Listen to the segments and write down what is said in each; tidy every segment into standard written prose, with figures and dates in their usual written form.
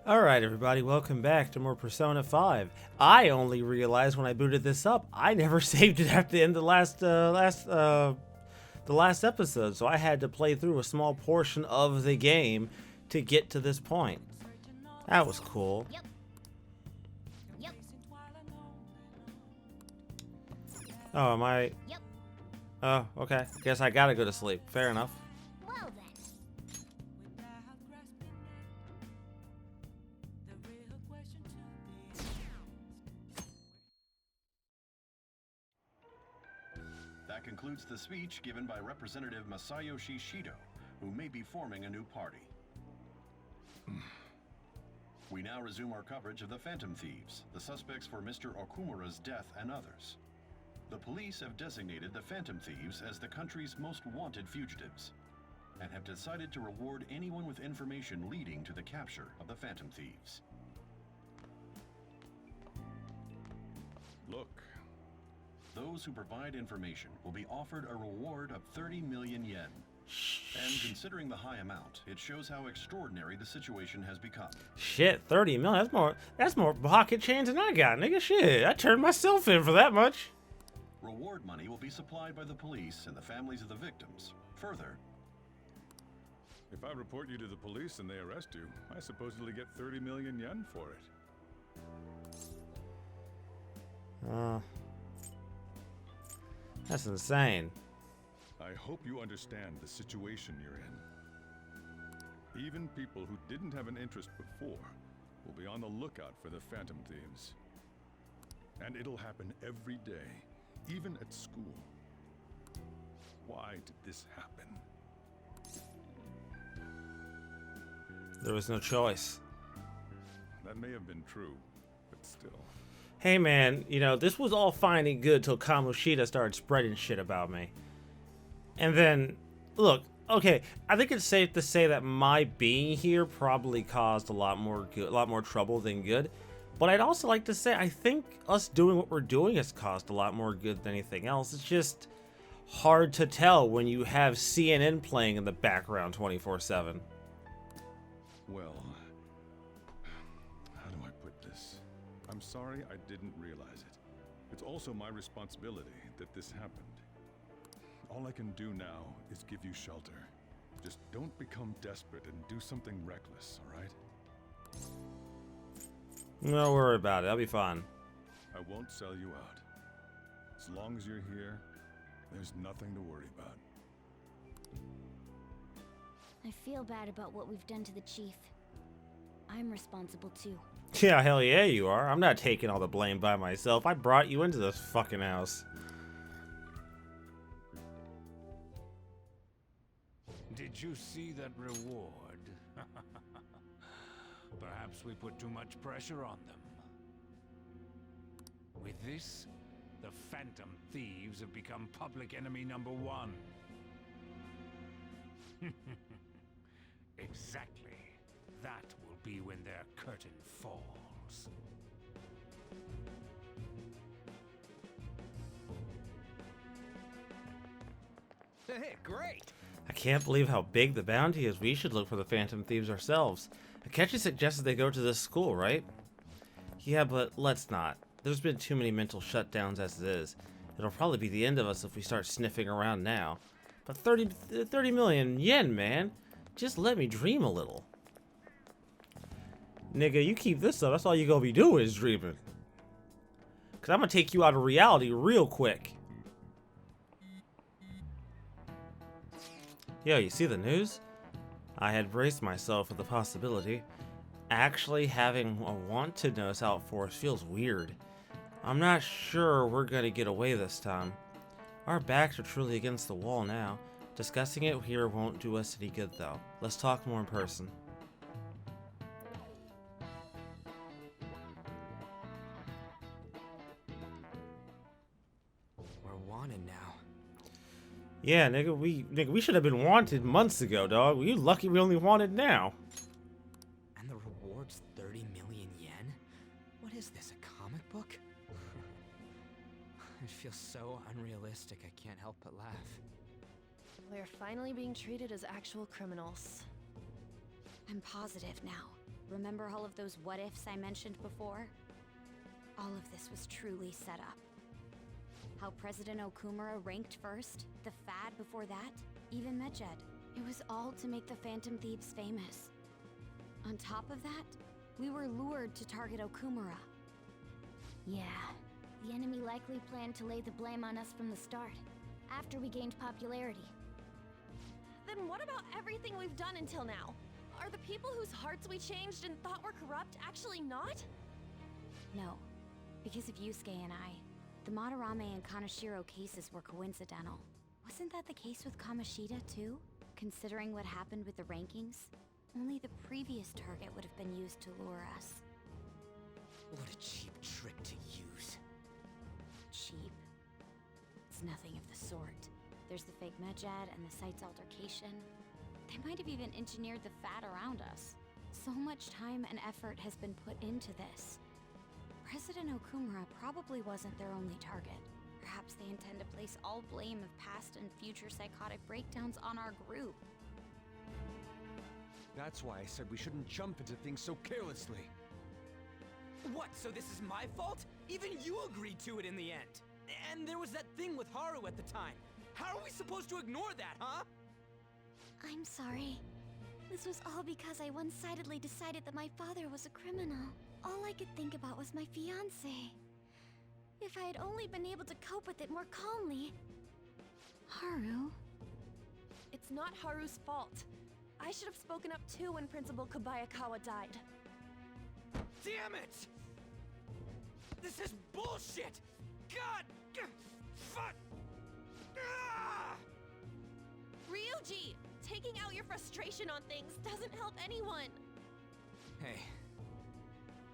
Alright everybody, welcome back to more Persona 5. I only realized when I booted this up, I never saved it at the end of the last episode, so I had to play through a small portion of the game to get to this point. That was cool. Yep. Oh, am I... Yep. Oh, okay. Guess I gotta go to sleep. Fair enough. Well then. That concludes the speech given by Representative Masayoshi Shido, who may be forming a new party. We now resume our coverage of the Phantom Thieves, the suspects for Mr. Okumura's death and others. The police have designated the Phantom Thieves as the country's most wanted fugitives, and have decided to reward anyone with information leading to the capture of the Phantom Thieves. Look. Those who provide information will be offered a reward of 30 million yen. And considering the high amount, it shows how extraordinary the situation has become. Shit, 30 million? That's more pocket change than I got, nigga. Shit, I turned myself in for that much. Reward money will be supplied by the police and the families of the victims. Further, If I report you to the police and they arrest you, I supposedly get 30 million yen for it. That's insane. I hope you understand the situation you're in. Even people who didn't have an interest before will be on the lookout for the Phantom Thieves. And it'll happen every day, even at school. Why did this happen? There was no choice. That may have been true, but still. Hey man, you know, this was all fine and good till Kamoshida started spreading shit about me. And then, look, okay, I think it's safe to say that my being here probably caused a lot more trouble than good. But I'd also like to say I think us doing what we're doing has caused a lot more good than anything else. It's just hard to tell when you have CNN playing in the background 24/7. Well, how do I put this? I'm sorry I didn't realize it. It's also my responsibility that this happened. All I can do now is give you shelter. Just don't become desperate and do something reckless, all right? Don't worry about it, I'll be fine. I won't sell you out. As long as you're here, there's nothing to worry about. I feel bad about what we've done to the chief. I'm responsible too. Yeah, hell yeah you are. I'm not taking all the blame by myself. I brought you into this fucking house. Did you see that reward? Perhaps we put too much pressure on them. With this, the Phantom Thieves have become public enemy #1. Exactly. That will be when their curtain falls. Hey, great! I can't believe how big the bounty is. We should look for the Phantom Thieves ourselves. Akechi suggested they go to this school, right? Yeah, but let's not. There's been too many mental shutdowns as it is. It'll probably be the end of us if we start sniffing around now. But 30 million yen, man. Just let me dream a little. Nigga, you keep this up, that's all you gonna be doing is dreaming. Cause I'm gonna take you out of reality real quick. Yo, you see the news? I had braced myself for the possibility. Actually having a wanted notice out for us feels weird. I'm not sure we're gonna get away this time. Our backs are truly against the wall now. Discussing it here won't do us any good though. Let's talk more in person. We're wanted now. Yeah, nigga, we should have been wanted months ago, dog. We lucky we only wanted now. And the reward's 30 million yen? What is this, a comic book? It feels so unrealistic, I can't help but laugh. We're finally being treated as actual criminals. I'm positive now. Remember all of those what-ifs I mentioned before? All of this was truly set up. How President Okumura ranked first, the Fad before that, even Medjed. It was all to make the Phantom Thieves famous. On top of that, we were lured to target Okumura. Yeah, the enemy likely planned to lay the blame on us from the start, after we gained popularity. Then what about everything we've done until now? Are the people whose hearts we changed and thought were corrupt actually not? No, because of Yusuke and I. The Madarame and Kaneshiro cases were coincidental. Wasn't that the case with Kamoshida too? Considering what happened with the rankings, only the previous target would have been used to lure us. What a cheap trick to use. Cheap? It's nothing of the sort. There's the fake Medjed and the site's altercation. They might have even engineered the Fat around us. So much time and effort has been put into this. President Okumura probably wasn't their only target. Perhaps they intend to place all blame of past and future psychotic breakdowns on our group. That's why I said we shouldn't jump into things so carelessly. What, so this is my fault? Even you agreed to it in the end. And there was that thing with Haru at the time. How are we supposed to ignore that, huh? I'm sorry. This was all because I one-sidedly decided that my father was a criminal. All I could think about was my fiancé. If I had only been able to cope with it more calmly. Haru? It's not Haru's fault. I should have spoken up too when Principal Kobayakawa died. Damn it! This is bullshit! God! Fuck! Ah! Ryuji! Taking out your frustration on things doesn't help anyone! Hey,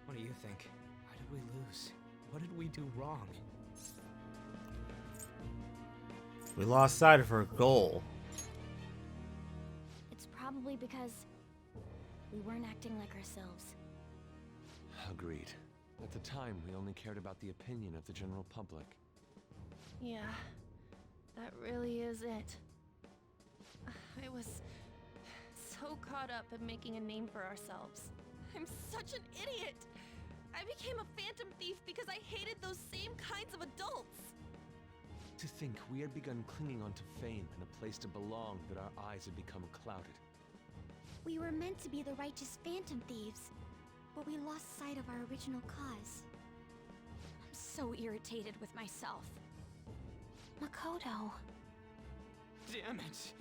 what do you think? Why did we lose? What did we do wrong? We lost sight of her goal. It's probably because we weren't acting like ourselves. Agreed. At the time, we only cared about the opinion of the general public. Yeah, that really is it. I was so caught up in making a name for ourselves. I'm such an idiot! I became a phantom thief because I hated those same kinds of adults! To think we had begun clinging onto fame and a place to belong that our eyes had become clouded. We were meant to be the righteous phantom thieves, but we lost sight of our original cause. I'm so irritated with myself. Makoto. Damn it!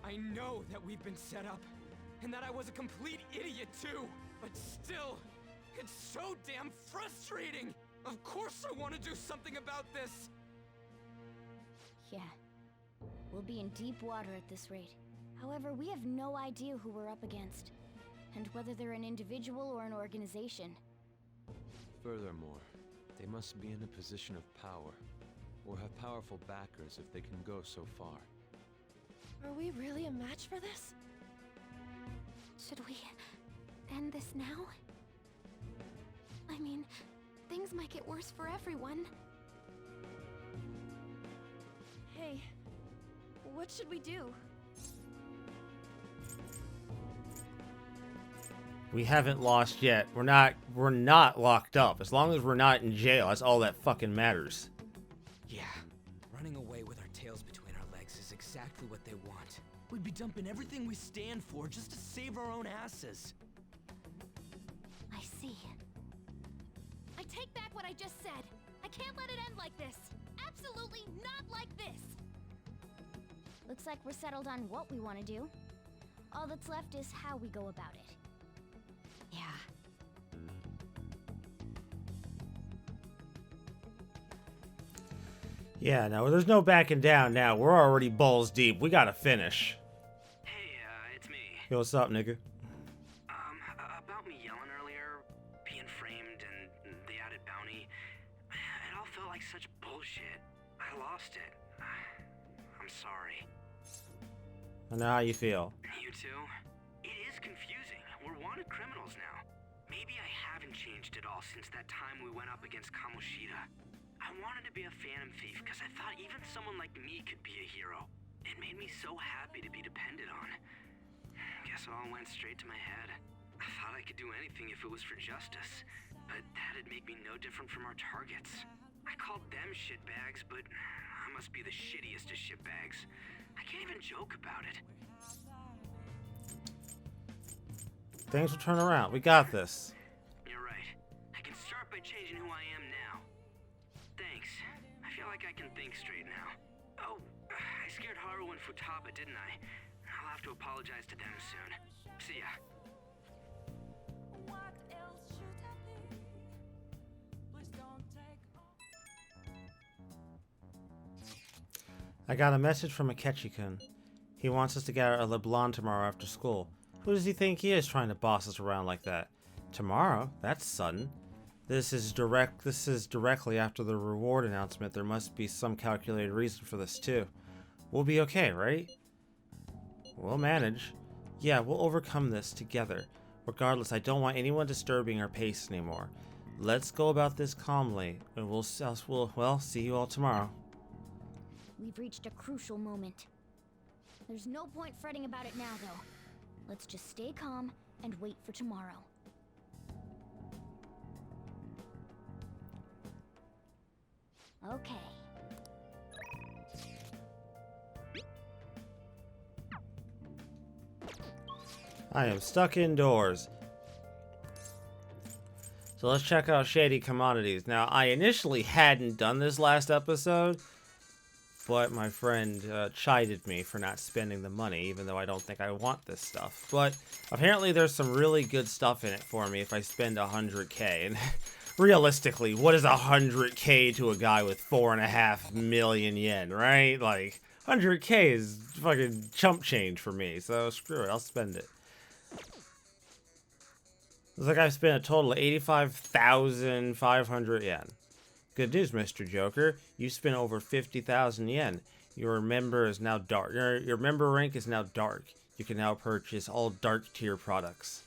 I know that we've been set up, and that I was a complete idiot too, but still, it's so damn frustrating! Of course I want to do something about this! Yeah. We'll be in deep water at this rate. However, we have no idea who we're up against, and whether they're an individual or an organization. Furthermore, they must be in a position of power, or have powerful backers if they can go so far. Are we really a match for this? Should we end this now? I mean, things might get worse for everyone. Hey, what should we do? We haven't lost yet. We're not locked up. As long as we're not in jail, that's all that fucking matters. Yeah, running away with our tails between our legs is exactly what they want. We'd be dumping everything we stand for just to save our own asses. I see. I take back what I just said. I can't let it end like this. Absolutely not like this. Looks like we're settled on what we want to do. All that's left is how we go about it. Yeah. Yeah, no, there's no backing down now. We're already balls deep. We gotta finish. Hey, it's me. Yo, what's up, nigga? About me yelling earlier, being framed, and the added bounty, it all felt like such bullshit. I lost it. I'm sorry. I know how you feel. You too? It is confusing. We're wanted criminals now. Maybe I haven't changed at all since that time we went up against Kamoshida. I wanted to be a phantom thief because I thought even someone like me could be a hero. It made me so happy to be depended on. Guess it all went straight to my head. I thought I could do anything if it was for justice, but that'd make me no different from our targets. I called them shitbags, but I must be the shittiest of shitbags. I can't even joke about it. Things will turn around. We got this. You're right. I can start by changing who I am now. Thanks. I feel like I can think straight now. Oh, I scared Haru and Futaba, didn't I? I'll have to apologize to them soon. See ya. I got a message from Akechi-kun. He wants us to get at LeBlanc tomorrow after school. Who does he think he is trying to boss us around like that? Tomorrow? That's sudden. This is directly after the reward announcement. There must be some calculated reason for this too. We'll be okay, right? We'll manage. Yeah, we'll overcome this together. Regardless, I don't want anyone disturbing our pace anymore. Let's go about this calmly, and we'll see you all tomorrow. We've reached a crucial moment. There's no point fretting about it now, though. Let's just stay calm and wait for tomorrow. Okay. I am stuck indoors. So let's check out Shady Commodities. Now, I initially hadn't done this last episode, but my friend chided me for not spending the money, even though I don't think I want this stuff. But apparently there's some really good stuff in it for me if I spend 100k. And realistically, what is 100k to a guy with 4.5 million yen, right? Like, 100k is fucking chump change for me, so screw it, I'll spend it. Looks like I've spent a total of 85,500 yen. Good news, Mr. Joker. You spent over 50,000 yen. Your member is now dark. Your member rank is now dark. You can now purchase all dark tier products.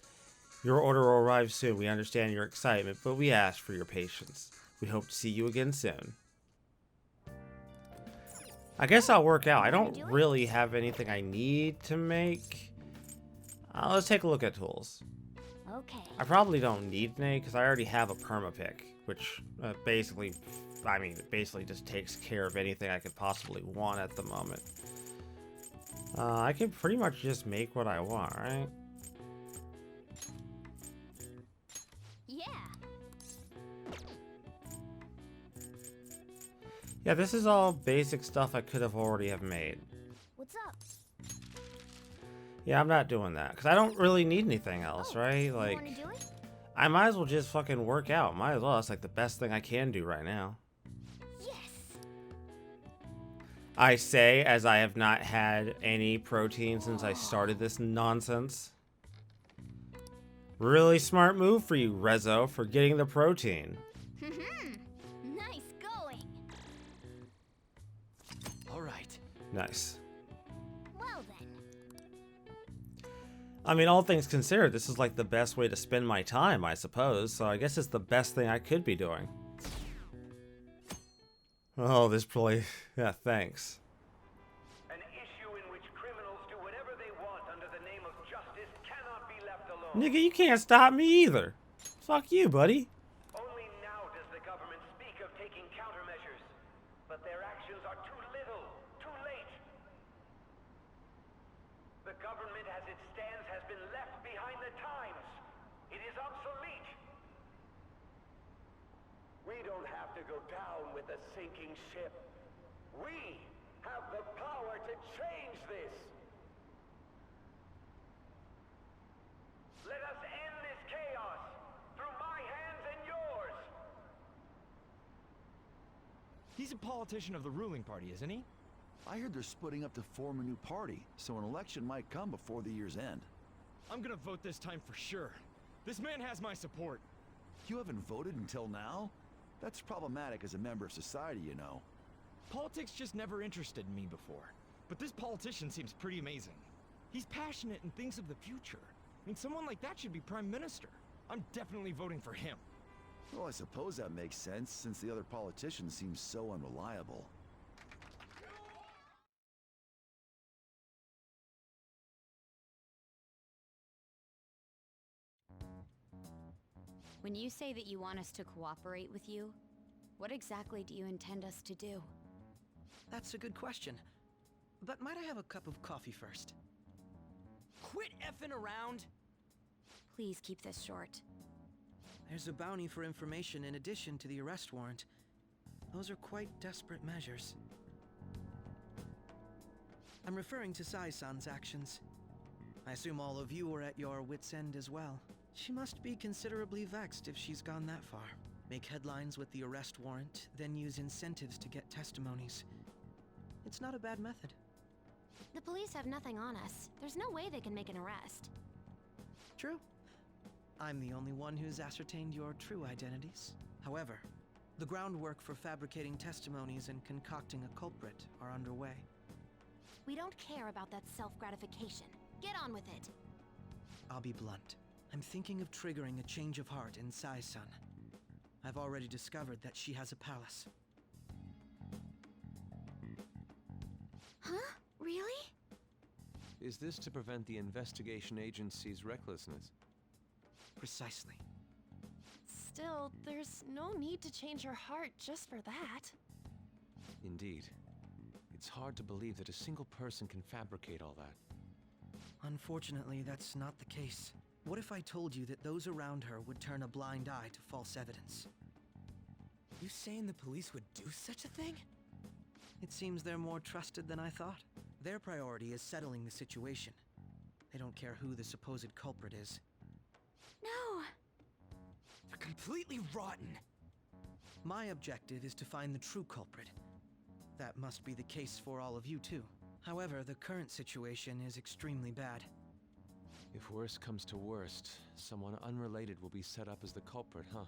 Your order will arrive soon. We understand your excitement, but we ask for your patience. We hope to see you again soon. I guess I'll work out. I don't really have anything I need to make. Let's take a look at tools. Okay. I probably don't need any because I already have a permapick, which basically just takes care of anything I could possibly want at the moment. I can pretty much just make what I want, right? Yeah. Yeah, this is all basic stuff I could have already have made. What's up? Yeah, I'm not doing that because I don't really need anything else, right? You Like, wanna do it? I might as well just fucking work out. Might as well. That's like the best thing I can do right now. Yes. I say as I have not had any protein since I started this nonsense. Really smart move for you, Rezo, for getting the protein. Nice going. All right. Nice. Well then. I mean, all things considered, this is like the best way to spend my time, I suppose. So I guess it's the best thing I could be doing. Oh, this play. Yeah, thanks. An issue in which criminals do whatever they want under the name of justice cannot be left alone. Nigga, you can't stop me either. Fuck you, buddy. Only now does the government speak of taking countermeasures. But their actions are too little, too late. The government as it stands has been left behind the times. It is obsolete. We don't have to go down with a sinking ship. We have the power to change this. Let us end this chaos through my hands and yours. He's a politician of the ruling party, isn't he? I heard they're splitting up to form a new party, so an election might come before the year's end. I'm gonna vote this time for sure. This man has my support. You haven't voted until now? That's problematic as a member of society, you know. Politics just never interested me before. But this politician seems pretty amazing. He's passionate and thinks of the future. I mean, someone like that should be prime minister. I'm definitely voting for him. Well, I suppose that makes sense, since the other politicians seem so unreliable. When you say that you want us to cooperate with you, what exactly do you intend us to do? That's a good question. But might I have a cup of coffee first? Quit effing around! Please keep this short. There's a bounty for information in addition to the arrest warrant. Those are quite desperate measures. I'm referring to Sai-san's actions. I assume all of you were at your wits' end as well. She must be considerably vexed if she's gone that far. Make headlines with the arrest warrant, then use incentives to get testimonies. It's not a bad method. The police have nothing on us. There's no way they can make an arrest. True. I'm the only one who's ascertained your true identities. However, the groundwork for fabricating testimonies and concocting a culprit are underway. We don't care about that self-gratification. Get on with it. I'll be blunt. I'm thinking of triggering a change of heart in Sai-san. I've already discovered that she has a palace. Huh? Really? Is this to prevent the investigation agency's recklessness? Precisely. Still, there's no need to change her heart just for that. Indeed. It's hard to believe that a single person can fabricate all that. Unfortunately, that's not the case. What if I told you that those around her would turn a blind eye to false evidence? You saying the police would do such a thing? It seems they're more trusted than I thought. Their priority is settling the situation. They don't care who the supposed culprit is. No! They're completely rotten! My objective is to find the true culprit. That must be the case for all of you too. However, the current situation is extremely bad. If worst comes to worst, someone unrelated will be set up as the culprit, huh?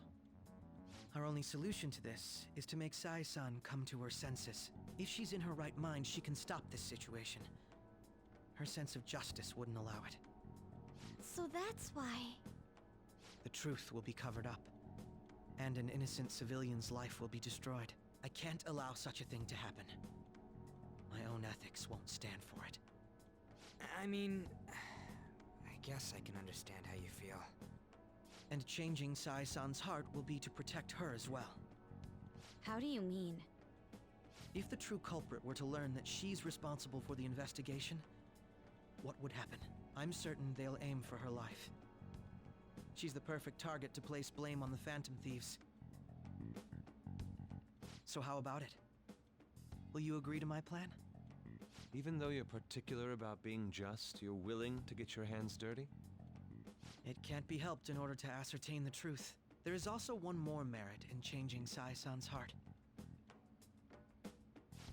Our only solution to this is to make Sai-san come to her senses. If she's in her right mind, she can stop this situation. Her sense of justice wouldn't allow it. So that's why... The truth will be covered up, and an innocent civilian's life will be destroyed. I can't allow such a thing to happen. My own ethics won't stand for it. I mean... I guess I can understand how you feel. And changing Sai-san's heart will be to protect her as well. How do you mean? If the true culprit were to learn that she's responsible for the investigation, what would happen? I'm certain they'll aim for her life. She's the perfect target to place blame on the Phantom Thieves. So how about it? Will you agree to my plan? Even though you're particular about being just, you're willing to get your hands dirty? It can't be helped in order to ascertain the truth. There is also one more merit in changing Sai-san's heart.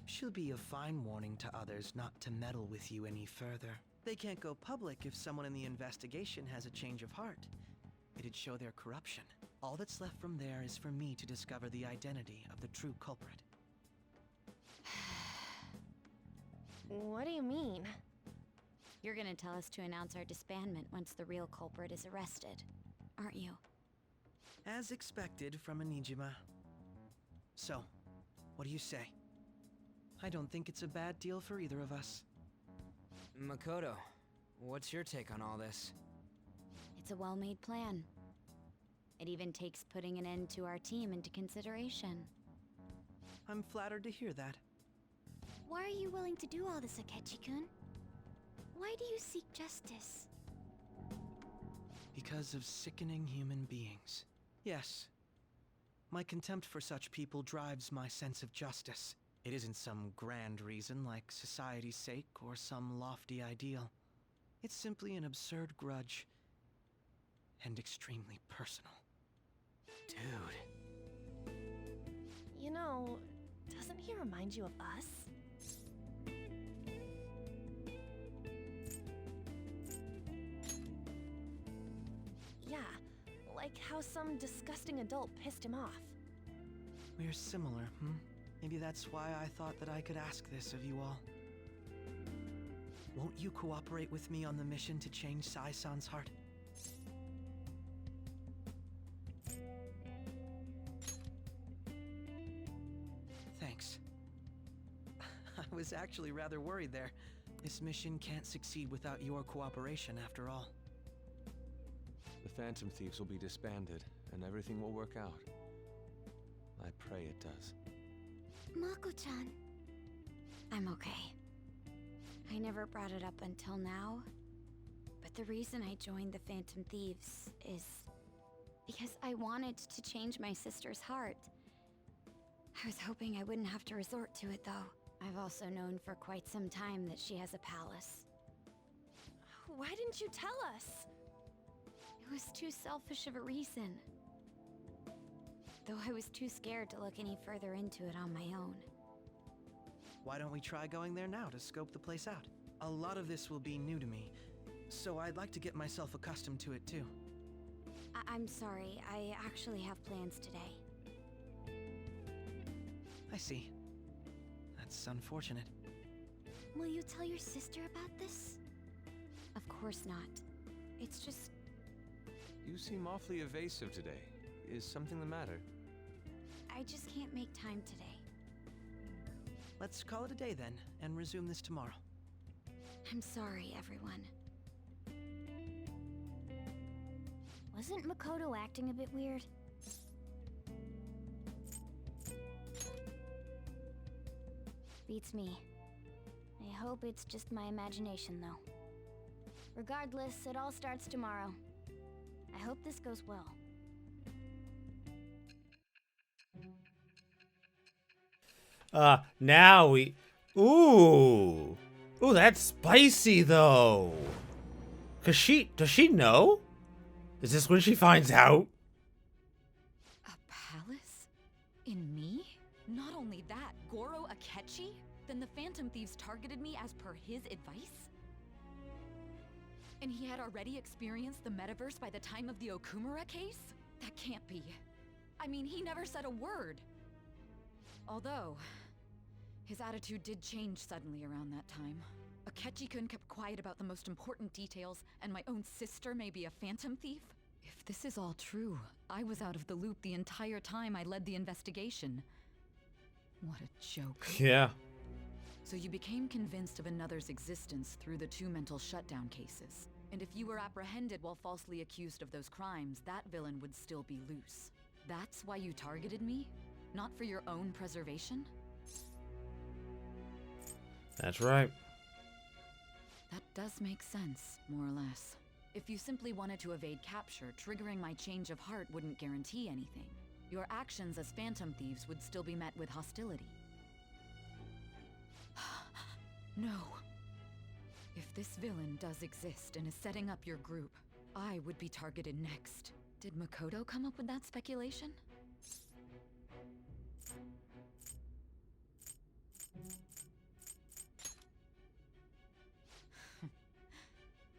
She'll be a fine warning to others not to meddle with you any further. They can't go public if someone in the investigation has a change of heart. It'd show their corruption. All that's left from there is for me to discover the identity of the true culprit. What do you mean? You're gonna tell us to announce our disbandment once the real culprit is arrested, aren't you? As expected from a Nijima. So, what do you say? I don't think it's a bad deal for either of us. Makoto, what's your take on all this? It's a well-made plan. It even takes putting an end to our team into consideration. I'm flattered to hear that. Why are you willing to do all this, Akechi-kun? Why do you seek justice? Because of sickening human beings. Yes. My contempt for such people drives my sense of justice. It isn't some grand reason like society's sake or some lofty ideal. It's simply an absurd grudge. And extremely personal. Dude. You know, doesn't he remind you of us? Yeah, like how some disgusting adult pissed him off. We're similar, Maybe that's why I thought that I could ask this of you all. Won't you cooperate with me on the mission to change Sai-san's heart? Thanks. I was actually rather worried there. This mission can't succeed without your cooperation, after all. The Phantom Thieves will be disbanded, and everything will work out. I pray it does. Mako-chan. I'm okay. I never brought it up until now, but the reason I joined the Phantom Thieves is because I wanted to change my sister's heart. I was hoping I wouldn't have to resort to it, though. I've also known for quite some time that she has a palace. Why didn't you tell us? It was too selfish of a reason. Though I was too scared to look any further into it on my own. Why don't we try going there now to scope the place out? A lot of this will be new to me, so I'd like to get myself accustomed to it too. I'm sorry, I actually have plans today. I see. That's unfortunate. Will you tell your sister about this? Of course not. It's just... You seem awfully evasive today. Is something the matter? I just can't make time today. Let's call it a day then, and resume this tomorrow. I'm sorry, everyone. Wasn't Makoto acting a bit weird? Beats me. I hope it's just my imagination, though. Regardless, it all starts tomorrow. I hope this goes well. Now we... Ooh. Ooh, that's spicy, though. Does she know? Is this when she finds out? A palace? In me? Not only that, Goro Akechi? Then the Phantom Thieves targeted me as per his advice? And he had already experienced the metaverse by the time of the Okumura case? That can't be. I mean, he never said a word. Although, his attitude did change suddenly around that time. Akechi-kun kept quiet about the most important details, and my own sister may be a phantom thief? If this is all true, I was out of the loop the entire time I led the investigation. What a joke. Yeah. So you became convinced of another's existence through the 2 mental shutdown cases. And if you were apprehended while falsely accused of those crimes, that villain would still be loose. That's why you targeted me? Not for your own preservation? That's right. That does make sense, more or less. If you simply wanted to evade capture, triggering my change of heart wouldn't guarantee anything. Your actions as Phantom Thieves would still be met with hostility. No. If this villain does exist and is setting up your group, I would be targeted next. Did Makoto come up with that speculation?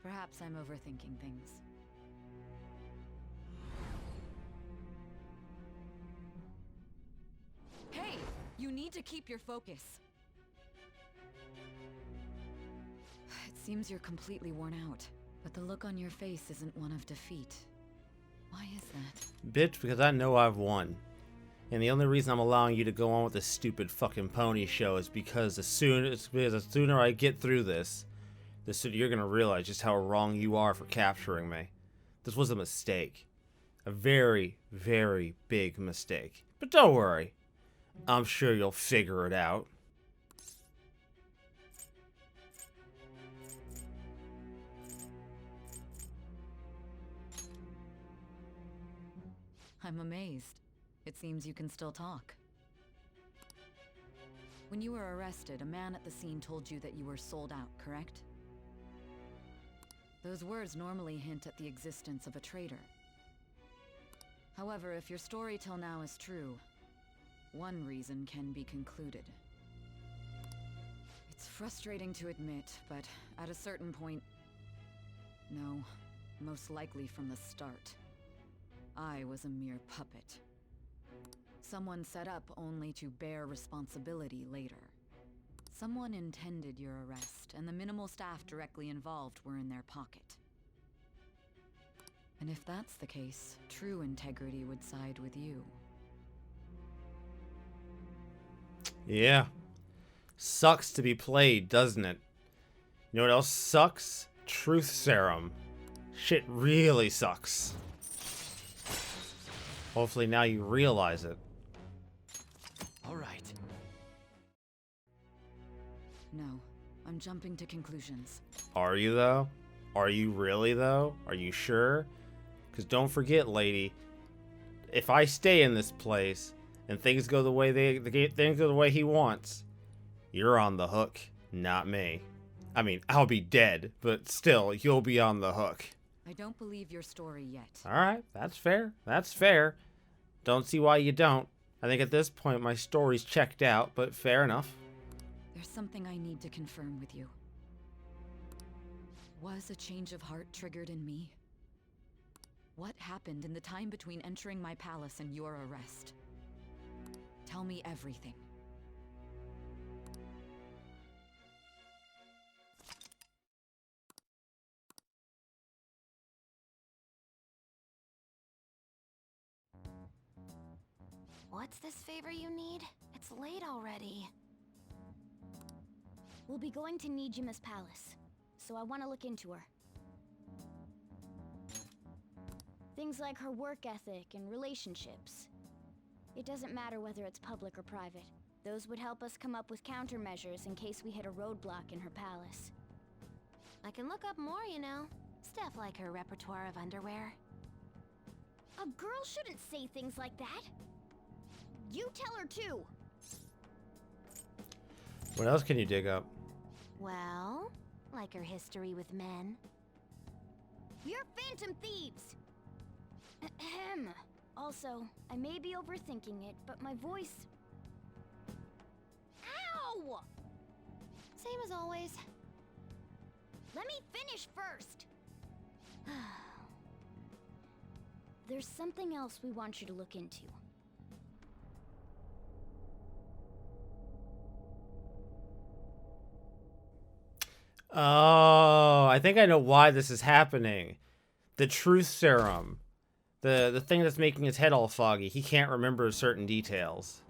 Perhaps I'm overthinking things. Hey! You need to keep your focus. It seems you're completely worn out, but the look on your face isn't one of defeat. Why is that? Bitch, because I know I've won. And the only reason I'm allowing you to go on with this stupid fucking pony show is because the sooner I get through this, the sooner you're gonna realize just how wrong you are for capturing me. This was a mistake. A very, very big mistake. But don't worry. I'm sure you'll figure it out. I'm amazed. It seems you can still talk. When you were arrested, a man at the scene told you that you were sold out, correct? Those words normally hint at the existence of a traitor. However, if your story till now is true, one reason can be concluded. It's frustrating to admit, but at a certain point... No, most likely from the start. I was a mere puppet. Someone set up only to bear responsibility later. Someone intended your arrest, and the minimal staff directly involved were in their pocket. And if that's the case, true integrity would side with you. Yeah. Sucks to be played, doesn't it? You know what else sucks? Truth serum. Shit really sucks. Hopefully now you realize it. All right. No, I'm jumping to conclusions. Are you, though? Are you really, though? Are you sure? Because don't forget, lady, if I stay in this place and things go the way things go the way he wants, you're on the hook, not me. I mean, I'll be dead, but still, you'll be on the hook. I don't believe your story yet. Alright, that's fair. That's fair. Don't see why you don't. I think at this point my story's checked out, but fair enough. There's something I need to confirm with you. Was a change of heart triggered in me? What happened in the time between entering my palace and your arrest? Tell me everything. What's this favor you need? It's late already. We'll be going to Nijima's palace, so I want to look into her. Things like her work ethic and relationships. It doesn't matter whether it's public or private. Those would help us come up with countermeasures in case we hit a roadblock in her palace. I can look up more, you know. Stuff like her repertoire of underwear. A girl shouldn't say things like that. You tell her too. What else can you dig up? Well, like her history with men. We're phantom thieves! Ahem. Also, I may be overthinking it, but my voice... Ow! Same as always. Let me finish first! There's something else we want you to look into. Oh, I think I know why this is happening. The truth serum. The thing that's making his head all foggy. He can't remember certain details.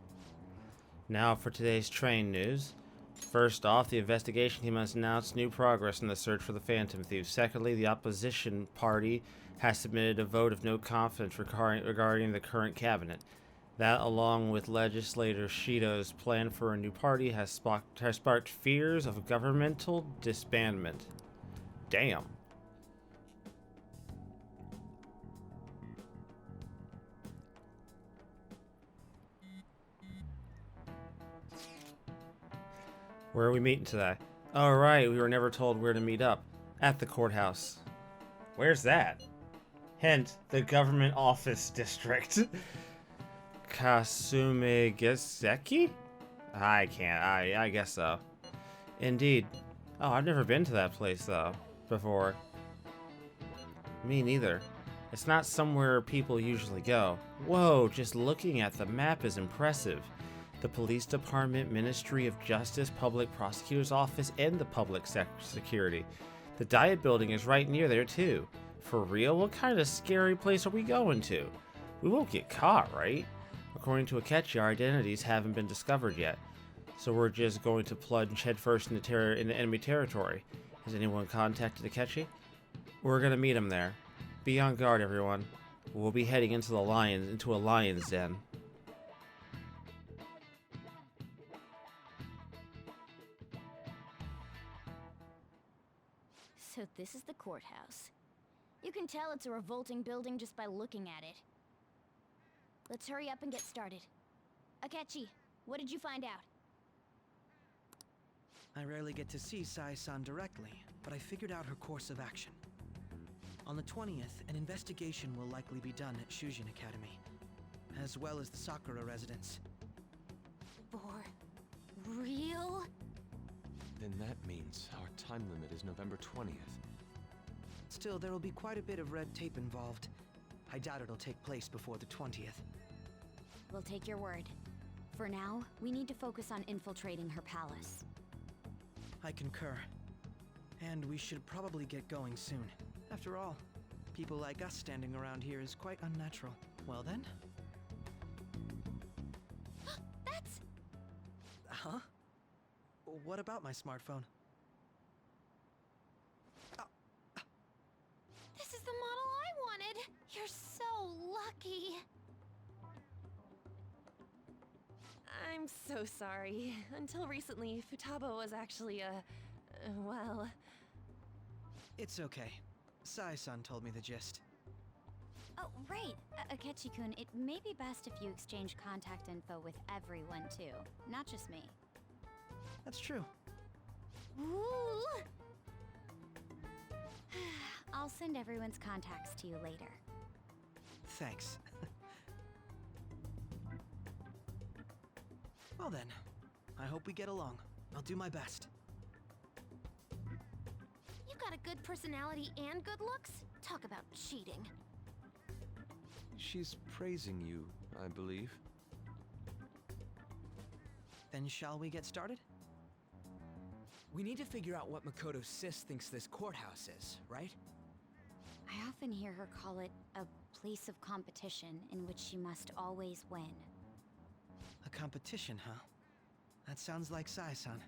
Now for today's train news. First off, the investigation team has announced new progress in the search for the Phantom Thieves. Secondly, the opposition party has submitted a vote of no confidence regarding the current cabinet. That, along with legislator Shido's plan for a new party, has sparked fears of governmental disbandment. Damn. Where are we meeting today? Oh, right, we were never told where to meet up. At the courthouse. Where's that? Hint, the government office district. Kasumigaseki? I can't. I guess so. Indeed. Oh, I've never been to that place, though, before. Me neither. It's not somewhere people usually go. Whoa, just looking at the map is impressive. The police department, Ministry of Justice, Public Prosecutor's Office, and the Public Security. The Diet Building is right near there, too. For real? What kind of scary place are we going to? We won't get caught, right? According to Akechi, our identities haven't been discovered yet, so we're just going to plunge headfirst into enemy territory. Has anyone contacted Akechi? We're gonna meet him there. Be on guard, everyone. We'll be heading into a lion's den. So this is the courthouse. You can tell it's a revolting building just by looking at it. Let's hurry up and get started. Akechi, what did you find out? I rarely get to see Sai-san directly, but I figured out her course of action. On the 20th, an investigation will likely be done at Shujin Academy, as well as the Sakura residence. For real? Then that means our time limit is November 20th. Still, there will be quite a bit of red tape involved. I doubt it'll take place before the 20th. We'll take your word. For now, we need to focus on infiltrating her palace. I concur. And we should probably get going soon. After all, people like us standing around here is quite unnatural. Well then? That's... Huh? What about my smartphone? This is the model I wanted! You're so lucky! so sorry. Until recently, Futaba was actually well... It's okay. Sai-san told me the gist. Oh, right. Akechi-kun, it may be best if you exchange contact info with everyone, too. Not just me. That's true. Ooh! I'll send everyone's contacts to you later. Thanks. Well then, I hope we get along. I'll do my best. You've got a good personality and good looks? Talk about cheating. She's praising you, I believe. Then shall we get started? We need to figure out what Makoto's sis thinks this courthouse is, right? I often hear her call it a place of competition in which she must always win. A competition, huh? That sounds like Sai-san.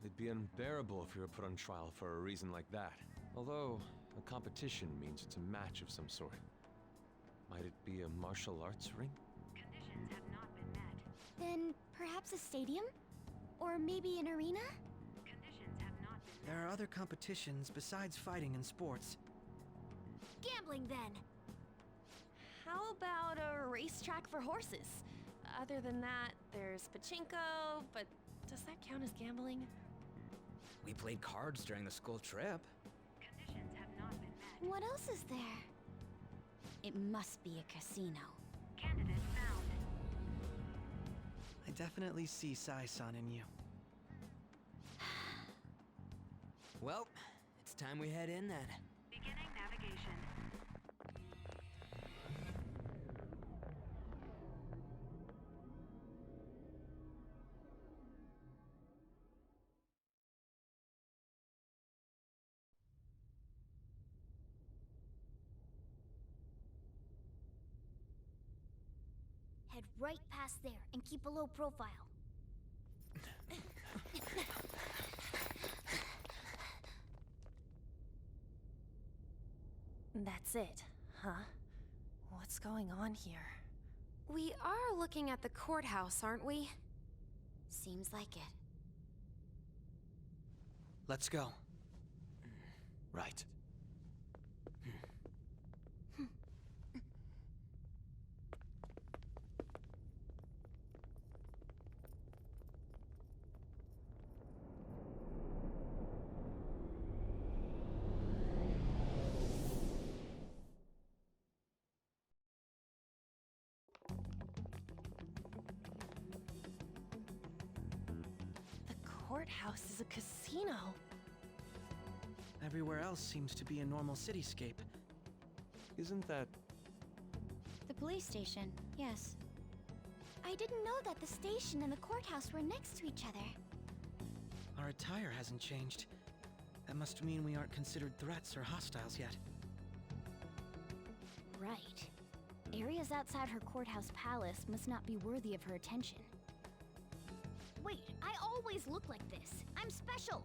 It'd be unbearable if you were put on trial for a reason like that. Although, a competition means it's a match of some sort. Might it be a martial arts ring? Conditions have not been met. Then perhaps a stadium? Or maybe an arena? Conditions have not been met. There are other competitions besides fighting and sports. Gambling, then! How about a racetrack for horses? Other than that, there's pachinko, but does that count as gambling? We played cards during the school trip. Conditions have not been met. What else is there? It must be a casino. Candidate found. I definitely see Sai-san in you. Well, it's time we head in then. Beginning navigation. Head right past there and keep a low profile. That's it, huh? What's going on here? We are looking at the courthouse, aren't we? Seems like it. Let's go. Right. Courthouse is a casino. Everywhere else seems to be a normal cityscape. Isn't that... The police station, yes. I didn't know that the station and the courthouse were next to each other. Our attire hasn't changed. That must mean we aren't considered threats or hostiles yet. Right. Areas outside her courthouse palace must not be worthy of her attention. Wait, I always look like this. I'm special.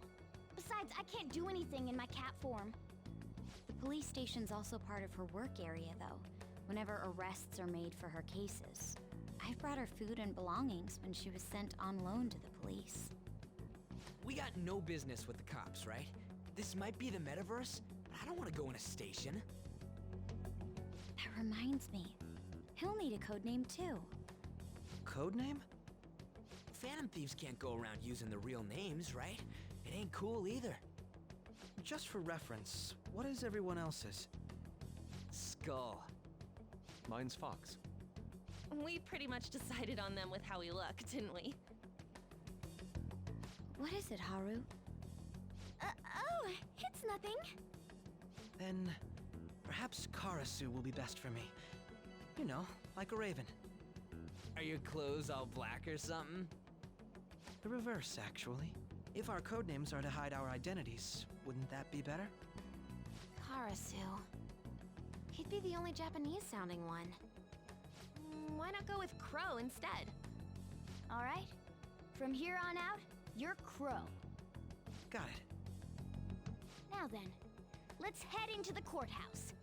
Besides, I can't do anything in my cat form. The police station's also part of her work area, though, whenever arrests are made for her cases. I've brought her food and belongings when she was sent on loan to the police. We got no business with the cops, right? This might be the metaverse, but I don't want to go in a station. That reminds me. He'll need a code name, too. Codename? Phantom thieves can't go around using the real names, right? It ain't cool either. Just for reference, what is everyone else's? Skull. Mine's Fox. We pretty much decided on them with how we look, didn't we? What is it, Haru? Oh, it's nothing. Then, perhaps Karasu will be best for me. You know, like a raven. Are your clothes all black or something? The reverse, actually. If our codenames are to hide our identities, wouldn't that be better? Karasu. He'd be the only Japanese-sounding one. Why not go with Crow instead? All right. From here on out, you're Crow. Got it. Now then, let's head into the courthouse.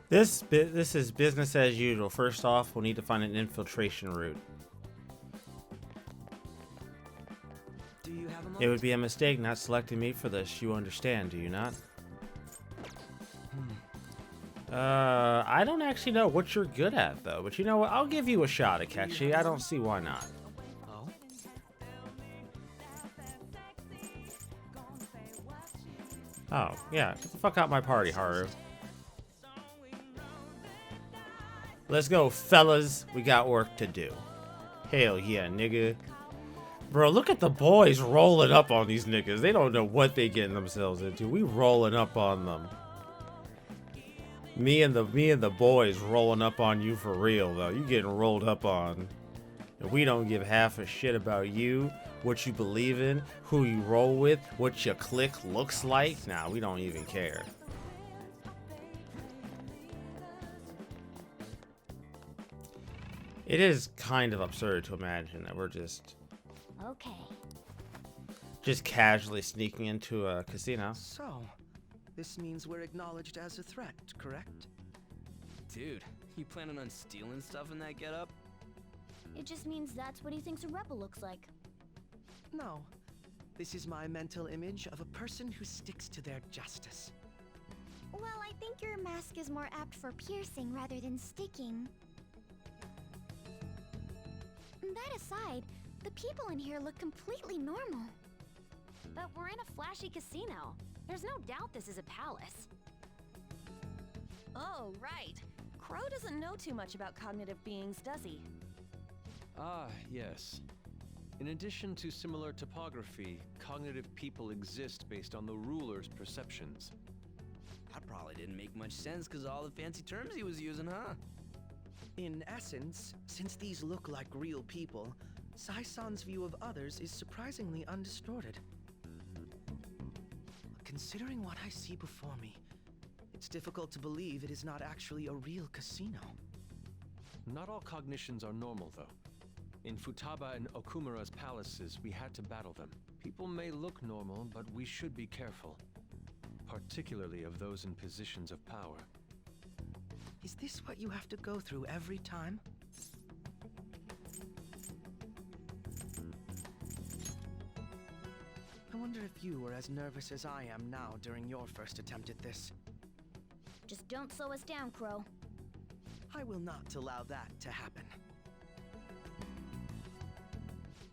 This is business as usual. First off, we'll need to find an infiltration route. Do you have a moment? It would be a mistake not selecting me for this. You understand, do you not? I don't actually know what you're good at, though. But you know what? I'll give you a shot, Akechi. I don't see why not. Oh? Oh, yeah. Get the fuck out my party, Haru. Let's go, fellas. We got work to do. Hell yeah, nigga. Bro, look at the boys rolling up on these niggas. They don't know what they getting themselves into. We rolling up on them. Me and the boys rolling up on you for real, though. You getting rolled up on. And we don't give half a shit about you, what you believe in, who you roll with, what your clique looks like. Nah, we don't even care. It is kind of absurd to imagine that we're just casually sneaking into a casino. So, this means we're acknowledged as a threat, correct? Dude, you planning on stealing stuff in that getup? It just means that's what he thinks a rebel looks like. No. This is my mental image of a person who sticks to their justice. Well, I think your mask is more apt for piercing rather than sticking. That aside, the people in here look completely normal. But we're in a flashy casino. There's no doubt this is a palace. Oh, right. Crow doesn't know too much about cognitive beings, does he? Ah, yes. In addition to similar topography, cognitive people exist based on the ruler's perceptions. That probably didn't make much sense because all the fancy terms he was using, huh? In essence, since these look like real people, Sai-san's view of others is surprisingly undistorted. Considering what I see before me, it's difficult to believe it is not actually a real casino. Not all cognitions are normal, though. In Futaba and Okumura's palaces, we had to battle them. People may look normal, but we should be careful. Particularly of those in positions of power. Is this what you have to go through every time? I wonder if you were as nervous as I am now during your first attempt at this. Just don't slow us down, Crow. I will not allow that to happen.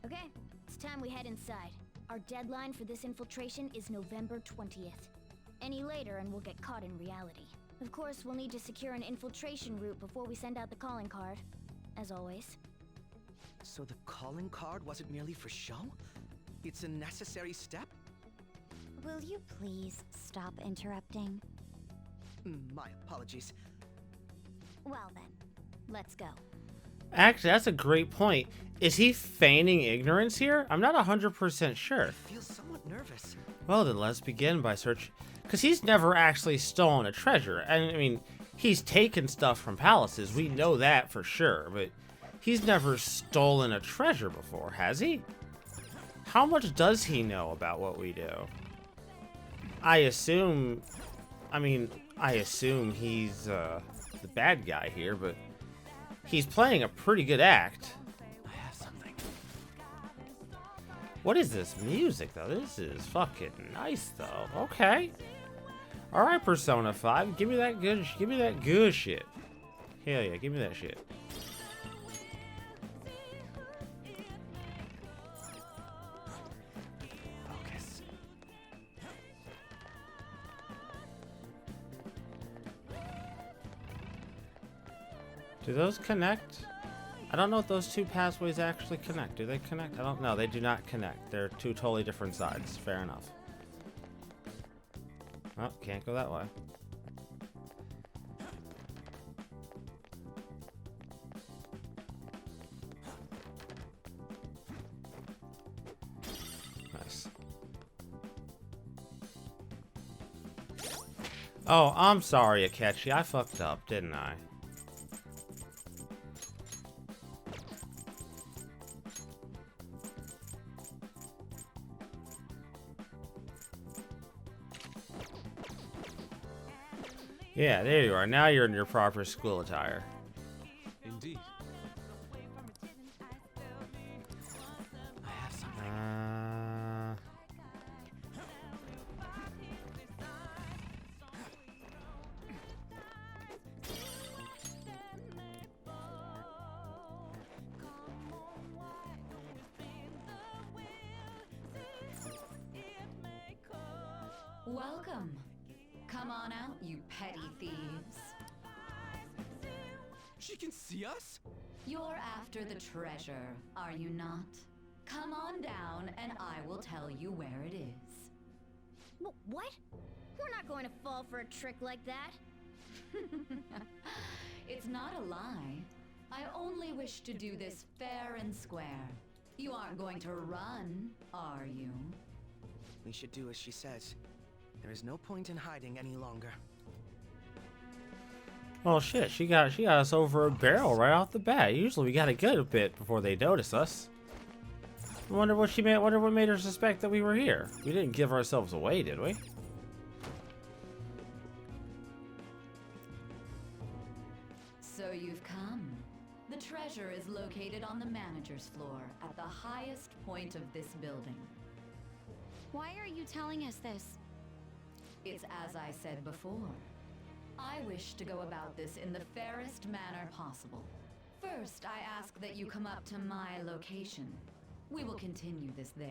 Okay, it's time we head inside. Our deadline for this infiltration is November 20th. Any later and we'll get caught in reality. Of course, we'll need to secure an infiltration route before we send out the calling card. As always. So the calling card wasn't merely for show? It's a necessary step? Will you please stop interrupting? My apologies. Well then, let's go. Actually, that's a great point. Is he feigning ignorance here? I'm not 100% sure. I feel somewhat nervous. Well, then let's begin by searching. Because he's never actually stolen a treasure. And I mean, he's taken stuff from palaces. We know that for sure. But he's never stolen a treasure before, has he? How much does he know about what we do? I assume he's the bad guy here, but he's playing a pretty good act. I have something. What is this music, though? This is fucking nice, though. Okay. All right, Persona 5, give me that good shit. Hell yeah, give me that shit. Focus. Do those connect? I don't know if those two pathways actually connect. Do they connect? I don't know. They do not connect. They're two totally different sides. Fair enough. Oh, can't go that way. Nice. Oh, I'm sorry, Akechi. I fucked up, didn't I? Yeah, there you are. Now you're in your proper school attire. Indeed. I have something. Welcome. Come on out, you petty thieves. She can see us? You're after the treasure, are you not? Come on down and I will tell you where it is. What? We're not going to fall for a trick like that. It's not a lie. I only wish to do this fair and square. You aren't going to run, are you? We should do as she says. There is no point in hiding any longer. Well, shit, she got us over a barrel right off the bat. Usually we gotta get a bit before they notice us. I wonder what made her suspect that we were here. We didn't give ourselves away, did we? So you've come. The treasure is located on the manager's floor at the highest point of this building. Why are you telling us this? It's as I said before. I wish to go about this in the fairest manner possible. First, I ask that you come up to my location. We will continue this there.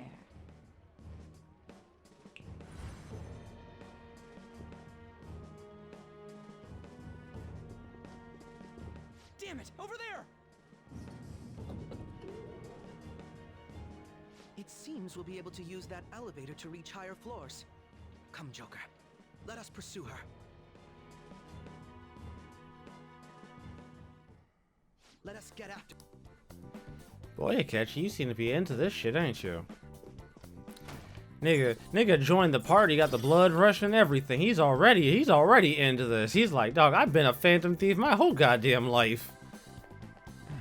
Damn it! Over there! It seems we'll be able to use that elevator to reach higher floors. Come, Joker. Let us pursue her. Let us get after. Boy, Catchy, you seem to be into this shit, ain't you? Nigga joined the party, got the blood rushing and everything. He's already into this. He's like, dog, I've been a phantom thief my whole goddamn life.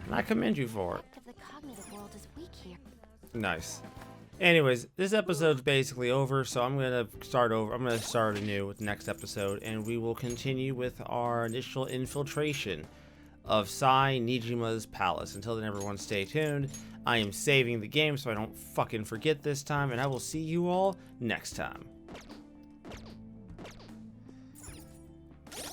And I commend you for it. The cognitive world is weak here. Nice. Anyways, this episode's basically over, so I'm gonna start over. I'm gonna start anew with the next episode, and we will continue with our initial infiltration of Sai Nijima's palace. Until then, everyone, stay tuned. I am saving the game so I don't fucking forget this time, and I will see you all next time.